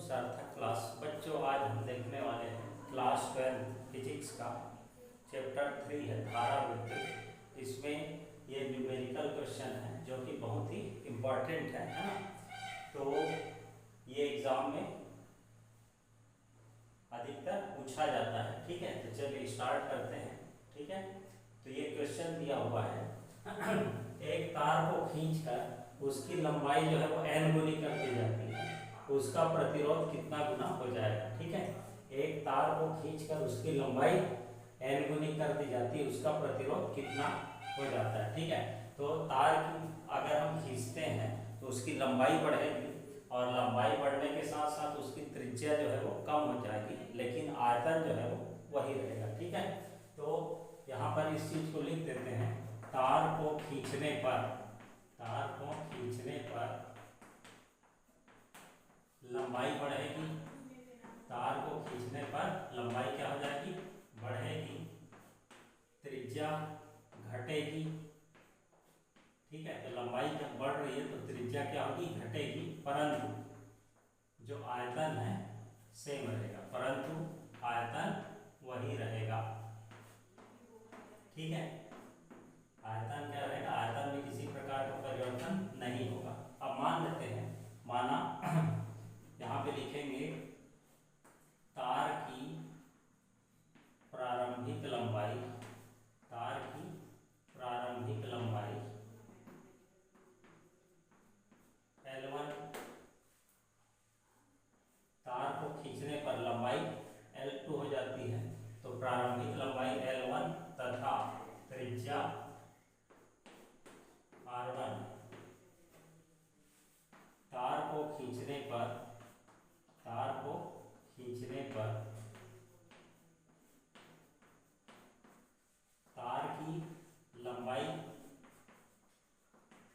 सार्थक क्लास। बच्चों, आज हम देखने वाले हैं क्लास 12 फिजिक्स का चैप्टर 3 है धारावृत्त। इसमें ये न्यूमेरिकल क्वेश्चन है जो कि बहुत ही इम्पोर्टेंट है ना। तो ये एग्जाम में अधिकतर पूछा जाता है। ठीक है, तो चलिए स्टार्ट करते हैं। ठीक है, तो ये क्वेश्चन दिया हुआ है एक तार को खींचकर उसकी लंबाई जो है वो n गुनी कर दी जाती है, उसका प्रतिरोध कितना गुना हो जाएगा। ठीक है, एक तार को खींचकर उसकी लंबाई n गुनी कर दी जाती है, उसका प्रतिरोध कितना हो जाता है। ठीक है, तो तार की अगर हम खींचते हैं तो उसकी लंबाई बढ़ेगी और लंबाई बढ़ने के साथ साथ उसकी त्रिज्या जो है वो कम हो जाएगी, लेकिन आयतन जो है वो वही रहेगा। ठीक है, तो यहाँ पर इस चीज को लिख देते हैं, तार को खींचने पर लंबाई बढ़ेगी। तार को खींचने पर लंबाई क्या हो जाएगी? बढ़ेगी। त्रिज्या घटेगी। ठीक है, तो लंबाई जब बढ़ रही है तो त्रिज्या क्या होगी? घटेगी, परंतु जो आयतन है सेम रहेगा, परंतु आयतन वही रहेगा। ठीक है, आयतन क्या रहेगा? आयतन में किसी प्रकार का परिवर्तन नहीं होगा। अब मान लेते हैं, माना यहाँ पे लिखेंगे तार की प्रारंभिक लंबाई, तार की प्रारंभिक लंबाई L1, तार को खींचने पर लंबाई L2 हो जाती है, तो प्रारंभिक लंबाई L1 तथा त्रिज्या R1। तार को खींचने पर तार की लंबाई,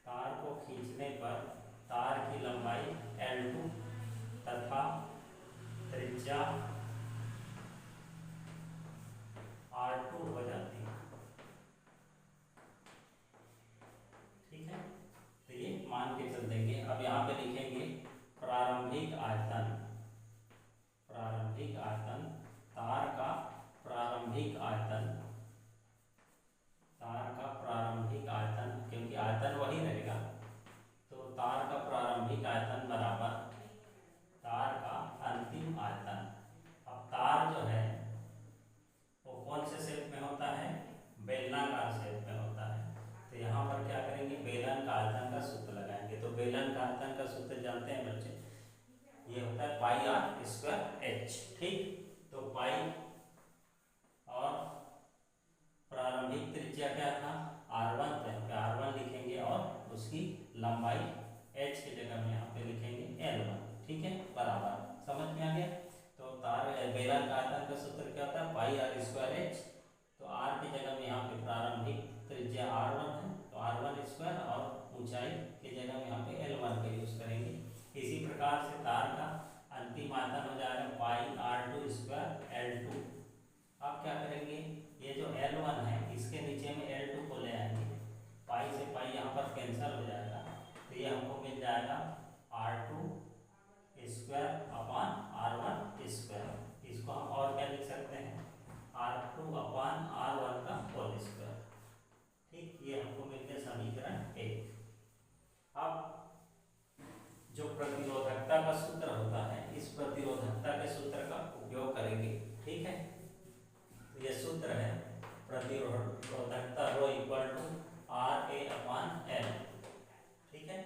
तार को खींचने पर तार की लंबाई L2 तथा त्रिज्या R2 हो जाती है। ठीक है, तो ये मान के चल देंगे। अब यहाँ पे लिखेंगे प्रारंभिक आयतन, तार का प्रारंभिक आयतन, क्योंकि आयतन वही रहेगा, तो तार का प्रारंभिक आयतन बराबर तार का अंतिम आयतन। अब तार जो है वो कौन से शेप में होता है? बेलनाकार शेप में होता है। तो यहाँ पर क्या करेंगे? बेलन का आयतन का सूत्र लगाएंगे। तो बेलन का आयतन का सूत्र जानते हैं बच्चे, ये होता है पाई आर स्क्वायर एच। ठीक, तो पाई और प्रारंभिक त्रिज्या क्या था? R1, तो यहाँ पे R1 लिखेंगे और उसकी लंबाई h की जगह में यहाँ पे लिखेंगे L1। ठीक है, बराबर। समझ में आ गया? तो तार बेलन का आयतन का सूत्र क्या होता है? पाई आर स्क्वायर एच। तो r की जगह में यहाँ पे प्रारंभिक त्रिज्या R1 है, तो R1 स्क्वायर, और ऊंचाई की जगह में यहाँ पे L1 का यूज करेंगे। इसी प्रकार से तार का अंतिम आयतन हो जाएगा पाई R2 स्क्वायर L2। अब क्या करेंगे? ये जो L1 है इसके नीचे में L2 को ले आएंगे, पाई से पाई यहाँ पर कैंसिल हो जाएगा, तो ये हमको मिल जाएगा R2 square upon R1 square. इसको हम और क्या लिख सकते हैं? R2 अपान R1 का होल स्क्वायर। ठीक, ये हमको मिल गया समीकरण 1। अब जो प्रतिरोधकता का सूत्र होता है, इस प्रतिरोधकता के सूत्र का उपयोग करेंगे। ठीक है, तो ये सूत्र है प्रतिरोधकता rho equal to RA upon L। ठीक है,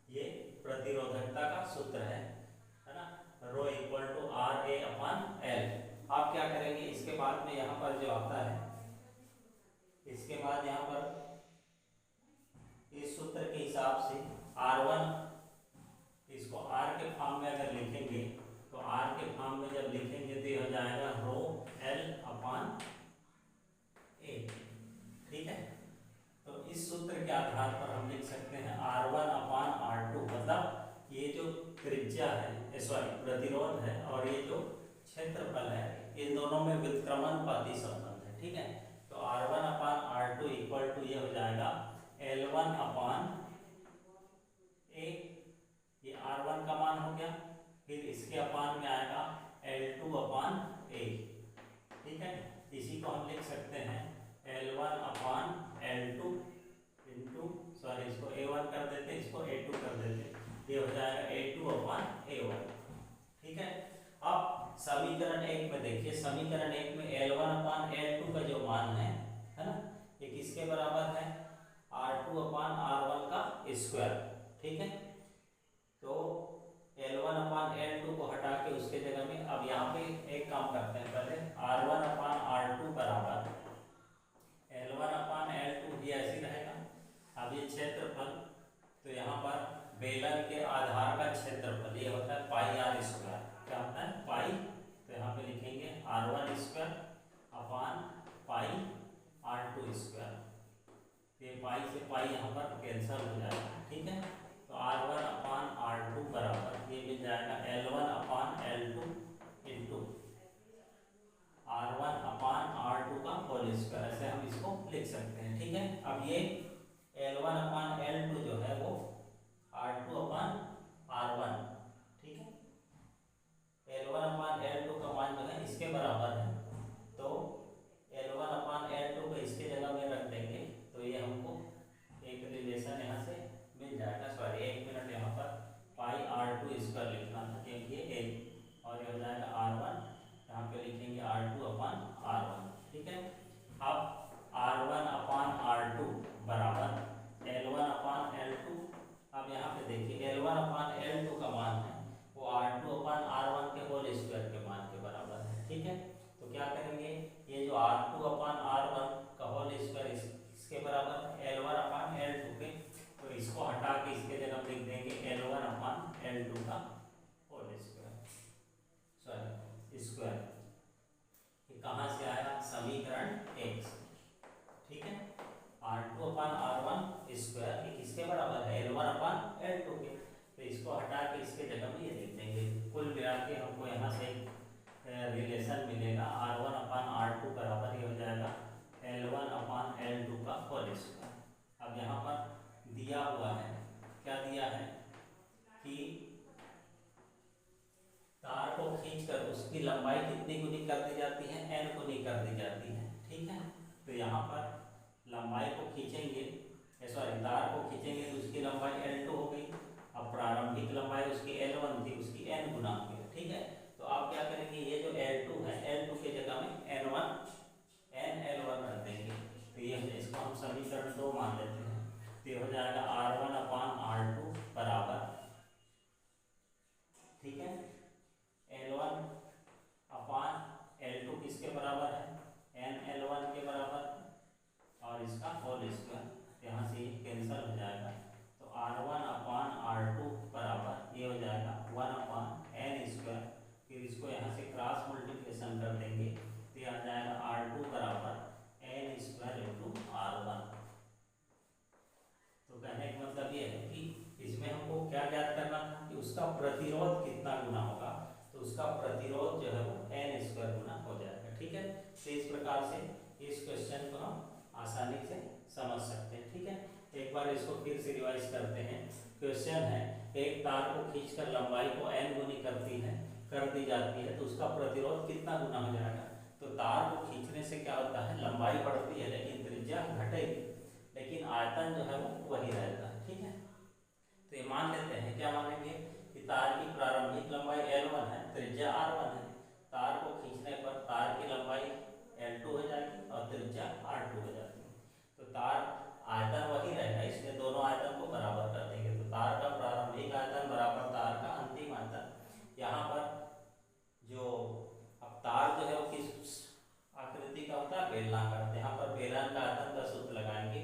ये प्रतिरोधकता का सूत्र है ना, rho equal to RA upon L। आप क्या करेंगे? इसके बाद में यहाँ पर जो आता है, इसके बाद यहाँ पर इस सूत्र के हिसाब से R1, इसको R के फॉर्म में अगर लिखेंगे तो R के फॉर्म में जब लिखेंगे तो ये हो जाएगा रो L अपान A। ठीक है, तो इस सूत्र के आधार पर हम लिख सकते हैं R1 अपान R2, मतलब ये जो त्रिज्या है, सॉरी प्रतिरोध है, और ये जो क्षेत्रफल है, इन दोनों में व्युत्क्रमानुपाती संबंध है। ठीक है, तो R1 upon R2 equal to ये हो जाएगा L1 अपान A। ये R1 का मान हो गया, फिर इसके इसके अपान में आएगा L2 अपान A, ठीक है। इसी को हम लिख सकते हैं L1 अपान L2 इंटू, सॉरी इसको A1 कर देते, इसको A2 कर देते, ये हो जाएगा A2 अपान A1, ठीक है। अब समीकरण 1 में देखिए, समीकरण 1 में L1 अपान L2 का जो मान है ना, ये किसके बराबर है, R2 अपान R1 का स्क्वायर, ठीक है। तो L1 अपान L2 को हटा के उसके जगह में अब यहाँ पे एक काम करते हैं, पहले R1 अपान R2 बराबर L1 अपान L2 भी ऐसे रहेगा। अब ये क्षेत्रफल, तो यहाँ पर बेलन के आधार का क्षेत्रफल ये होता है पाई आर स्क्वायर, क्या होता है पाई, तो यहाँ पे लिखेंगे R1 स्क्वायर अपान पाई R2 स्क्वायर, ये पाई से पाई यहाँ पर कैंसिल हो जाएगा, ठीक है। तो R1 अपान R2 बराबर ये मिल जाएगा L1 अपान L2 इंटू R1 अपान R2 का होल स्क्वायर, ऐसे हम इसको लिख सकते हैं, ठीक है। अब ये L1 अपान L2 जो है वो R2 अपान R1, ठीक है। L1 अपान L2 का मान जो है इसके बराबर है, तो L1 अपान L2 को इसके जगह में रख देंगे, तो ये हमको एक रिलेशन यहाँ से मिल जाएगा, सॉरी एक मिनट, यहाँ पर पाई R2 स्क्वायर लिखना था क्योंकि ये एक, और ये हो जाएगा R1, यहाँ पे लिखेंगे R2 अपान R1, ठीक है। अब R1 अपान R2 बराबर L1 अपान L2, अब यहाँ पे देखिए L1 अपान L2 का मान है वो R2 अपान R1 के होल स्क्वायर के मान के बराबर है, ठीक है। तो क्या करेंगे, ये जो R2 अपान R1 का होल स्क्वायर इसके बराबर L1 अपान L2 के, तो इसको हटा के इसके जगह लिख देंगे L1 अपान L2 का होल स्क्वायर, सॉरी स्क्वायर, ये कहाँ से आया, समीकरण 1 से, ठीक है। R2 अपान R1 स्क्वायर ये किसके बराबर है, L1 अपान L2 के, तो इसको हटा के इसके जगह में ये लिख देंगे। कुल मिला के हमको यहाँ से रिलेशन मिलेगा R1 अपान R2 बराबर ये हो जाएगा L1 अपान L2 का होल स्क्वायर। अब यहाँ पर दिया हुआ है, क्या दिया है कि तार को खींचकर उसकी लंबाई कितनी गुनी कर दी जाती है, n गुनी कर दी जाती है, ठीक है। तो यहाँ पर लंबाई को खींचेंगे, सॉरी तार को खींचेंगे तो उसकी लंबाई L2 हो गई, अब प्रारंभिक लंबाई उसकी L1 थी, उसकी n गुना हो गई, ठीक है। तो आप क्या करेंगे, ये जो L2 है L2 के जगह में L1 रख देंगे, तो ये इसको हम समीकरण 2 मान लेते हैं, तो ये हो जाएगा R1 अपान R2 बराबर, ठीक है, L1 अपान L2 किसके बराबर है, NL1 के बराबर, और इसका होल स्क्वायर, यहाँ से कैंसिल हो जाएगा, तो R1 अपान R2 बराबर ये हो जाएगा 1 अपान n स्क्वायर, फिर इसको यहाँ से क्रॉस मल्टीप्लिकेशन कर देंगे, तो ये आ जाएगा R2 बराबर n स्क्वायर इंटू R1। तो कहने का मतलब ये है कि इसमें हमको क्या ज्ञात करना था कि उसका प्रतिरोध कितना गुना होगा, तो उसका प्रतिरोध जो है वो n स्क्वायर गुना हो जाएगा, ठीक है। तो इस प्रकार से इस क्वेश्चन को हम आसानी से समझ सकते हैं, ठीक है। एक बार इसको फिर से रिवाइज करते हैं। क्वेश्चन है, एक तार को खींचकर लंबाई को n गुनी कर दी जाती है, तो उसका प्रतिरोध कितना गुना हो जाएगा। तो तार को खींचने से क्या होता है, लंबाई बढ़ती है लेकिन त्रिज्या घटेगी, लेकिन आयतन जो है वो वही रहेगा, ठीक है। तो ये मान लेते हैं, क्या मानेंगे कि तार की प्रारंभिक लंबाई L1 है, त्रिज्या R1 है, तार को खींचने पर तार की लंबाई L2 हो जाएगी और त्रिज्या R2 हो जाती है। तो तार आयतन वही रहेगा, इसलिए दोनों आयतन को बराबर कर देंगे, तो तार का प्रारंभिक आयतन बराबर तार का अंतिम आयतन। यहाँ पर जो अब तार जो है वो किस आकृति का होता है, बेलनाकार, तो यहाँ पर बेलन का आयतन का सूत्र लगाएंगे,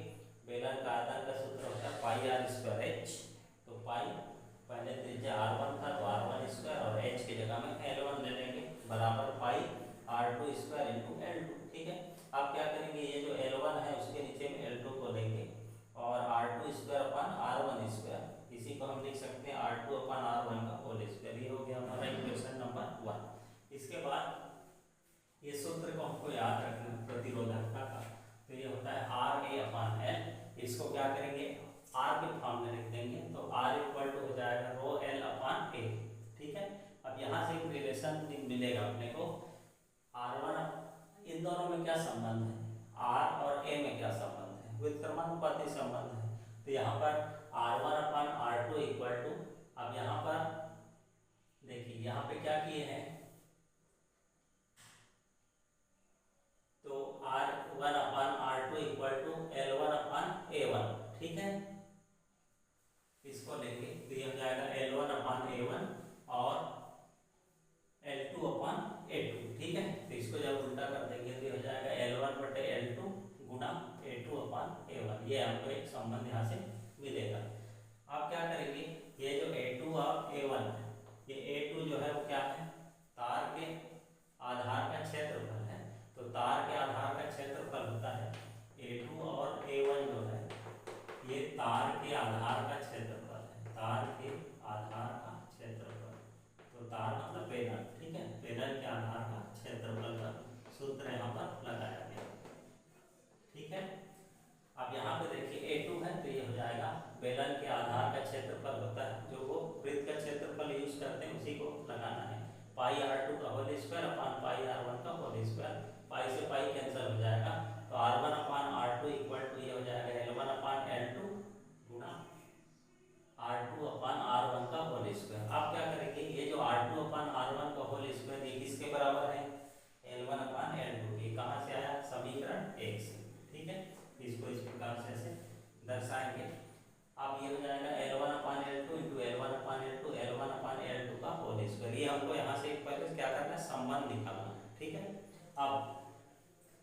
बेलन का आयतन का सूत्र होता है पाई आर स्क्वायर एच, तो पाई पहले त्रिज्या R1 था तो R1 स्क्वायर और h की जगह में L1 ले लेंगे बराबर पाई R2 स्क्वायर इंटू L2, ठीक है। आप क्या करेंगे, ये जो L1 है उसके नीचे में L2 को लेंगे और R2 square upon R1 square, इसी को हम लिख सकते हैं R2 अपान R1 का होल स्क्वायर, ये हो गया हमारा इक्वेशन नंबर 1। इसके बाद ये सूत्र को हमको याद रखना है प्रतिरोधकता का, तो ये होता है RA अपान L, इसको क्या करेंगे R के फॉर्म में लिख देंगे, तो R इक्वल टू हो जाएगा रो L अपान A, ठीक है। अब यहाँ एक रिलेशन मिलेगा अपने को। R1 इन दोनों में क्या संबंध है, R और A में क्या संबंध है, व्युत्क्रमानुपाती संबंध है। तो यहाँ पर R1/R2 इक्वल टू, अब यहाँ पर देखिए यहाँ पे क्या किए हैं, तो R1/R2 इक्वल टू L1/A1, ठीक है। इसको लेंगे तो ये हो जाएगा L1/A1 और L2/A2, ठीक है। तो इसको जब उल्टा कर देंगे तो ये हो जाएगा L1/L2 गुना A2/A1। ये हमको एक संबंध यहाँ से मिलेगा। अब क्या करेंगे, ये जो A2/A1 है, ये A2 जो है वो क्या है, तार के आधार का क्षेत्रफल है। तो तार के आधार का क्षेत्रफल होता है A2 और A1 जो है ये तार के आधार का क्षेत्रफल है, तार के आधार का क्षेत्रफल। तो तार मतलब पैनल, ठीक है, पैनल के आधार का क्षेत्रफल का सूत्र यहाँ पर लगाया गया, ठीक है। अब यहाँ पे देखिए A2 है तो ये हो जाएगा बेलन के आधार का क्षेत्रफल होता है, जो वो वृत्त का क्षेत्रफल यूज करते हैं उसी को लगाना है। पाई R2 का होल स्क्वायर अपान पाई R1 का होल स्क्वायर, पाई से पाई कैंसिल हो जाएगा। तो R1/R2 इक्वल टू ये हो जाएगा L1/L2 गुना R2/R1 का होल स्क्वायर। आप क्या करेंगे, ये जो R2/R1 का होल स्क्वायर ये किसके बराबर है, L1/L2। ये कहाँ से आया, समीकरण 1 से, ठीक है। इसको इस प्रकार से ऐसे दर्शाएंगे। अब ये हो जाएगा L1/L2 इंटू L1/L2 L1/L2 का होल स्क्वायर। ये हमको यहाँ से एक पहले क्या करना है, संबंध निकालना है, ठीक है। अब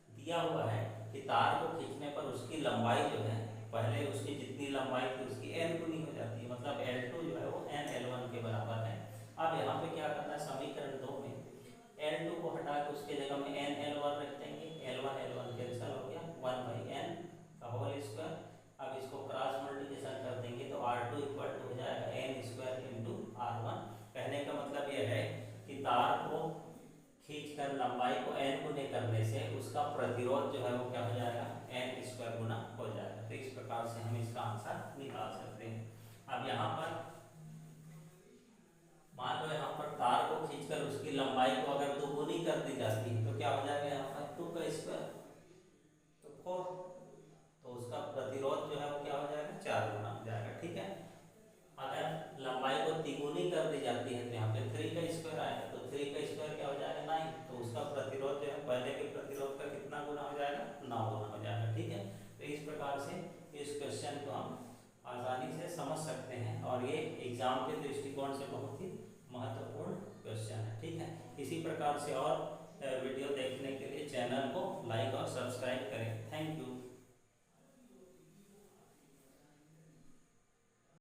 दिया हुआ है कि तार को खींचने पर उसकी लंबाई जो है, पहले उसकी जितनी लंबाई थी उसकी n गुनी हो जाती है, मतलब L2 जो है वो n L1 के बराबर है। अब यहाँ पे क्या करना है, समीकरण 2 में L2 को हटा के उसके जगह में n L1 रख देंगे। L1 L1 कैंसिल हो गया, 1/n का होल स्क्वायर। अब इसको क्रॉस मल्टीप्लिकेशन कर देंगे तो R2 इक्वल टू हो जाएगा n स्क्वायर इंटू R1। कहने का मतलब यह है कि तार को खींचकर लंबाई को n गुने करने से उसका प्रतिरोध जो है वो क्या हो जाएगा, n स्क्वायर गुना हो जाएगा। तो इस प्रकार से हम इसका आंसर निकाल सकते हैं। अब यहाँ पर मान लो यहाँ पर तार को खींचकर उसकी लंबाई को अगर दोगुनी कर दी जाती है तो क्या हो जाएगा, यहाँ पर 2 का स्क्वायर तो 4, तो उसका प्रतिरोध जो है वो क्या हो जाएगा, 4 गुना हो जाएगा, ठीक है। अगर लंबाई को तिगुनी कर दी जाती है तो यहाँ पे 3 का स्क्वायर आएगा, तो 3 का स्क्वायर क्या हो जाएगा, 9, तो उसका प्रतिरोध जो है पहले के प्रतिरोध का कितना गुना हो जाएगा, 9 गुना हो जाएगा, ठीक है। तो इस प्रकार से इस क्वेश्चन को हम आसानी से समझ सकते हैं और ये एग्जाम के दृष्टिकोण से बहुत ही महत्वपूर्ण क्वेश्चन है, ठीक है। इसी प्रकार से और वीडियो देख